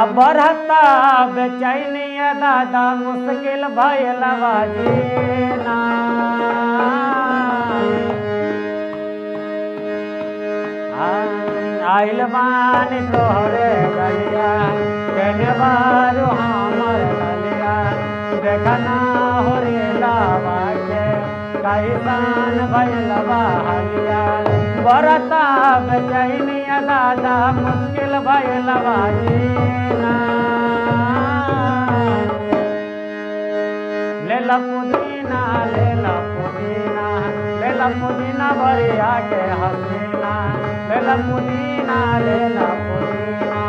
अब बढ़ता बेचैनी दादा मुश्किल भइल जीना। आइल बानी तोहरे गलिया केने बारू हमर गलिया देखना हो रे लावा के कैसन भइल हलिया। बरता बेचैनी दादा मुश्किल भइल जीना। लेला पुदीना लेला पुदीना लेला पुदीना भरिया के हसीना। लेला पुदीना लेला पुदीना।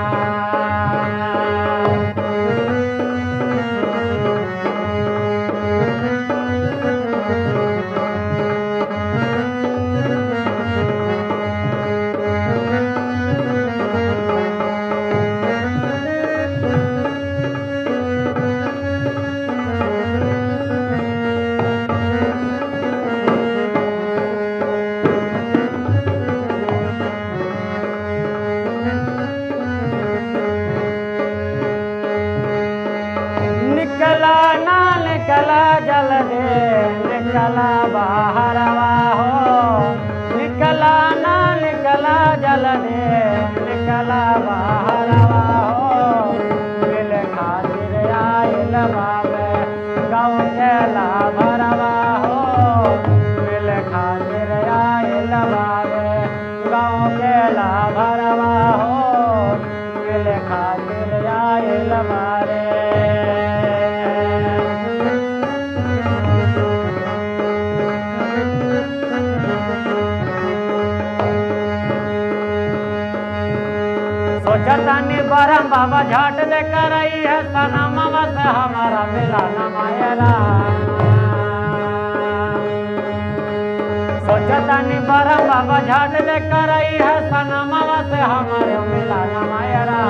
निकला ना निकला जल दे निकला बाहरवा हो। निकला ना निकला जल दे निकला बाहरवा हो। मिल खातिर आइल बाबे गाँव के लाभरवा हो। मिल खातिर आइल बाबे गाँव के लाभरवा हो। मिल खातिर आइल बारे। सोचतानी बरम बाबा झाट दे करई है सनमवा से हमारा मिला न मायरा। सोचतानी बरम बाबा झाट दे करई है सनमवा से हमारे मिला न मायरा।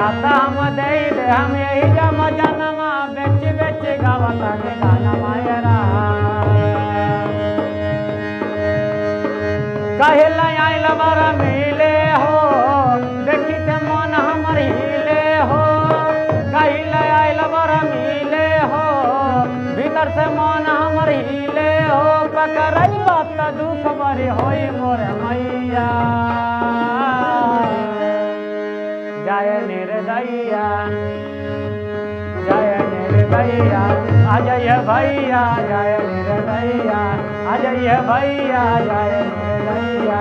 नाता हम दे हम यही जम जनमा बेच बेच गावता के गाना मायरा। कहिला आइल बारा मिले हो देखी ते मन हमर हिले हो। कहिला आइल बारा मिले हो भीतर से मन हमर हिले हो। पकड़ई बात दुख बड़ी होई मोर मैया। जय निर्दया जय निर्दया अजय भैया जय निर्दया अजय भैया जय निर्दया।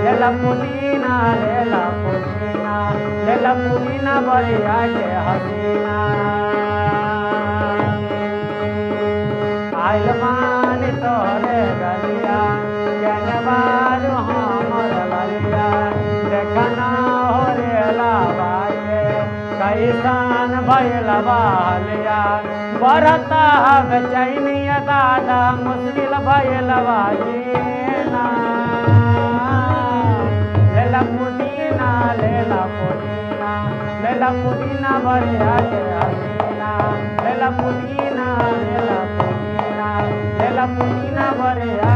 लेला पुदीना लेला पुदीना लेला पुदीना भरिया के हसीना। आइल बानी तोहरे गलिया केने बारू हमर गलिया देखना हो रे लावा के कैसन भइल हलिया। बढ़ता बेचैनी दादा मुश्किल भइल जीना। लेला पुदीना लेला पुदीना लेला पुदीना भरिया के हसीना। लेला पुदीना लेला पुदीना लेला पुदीना भरिया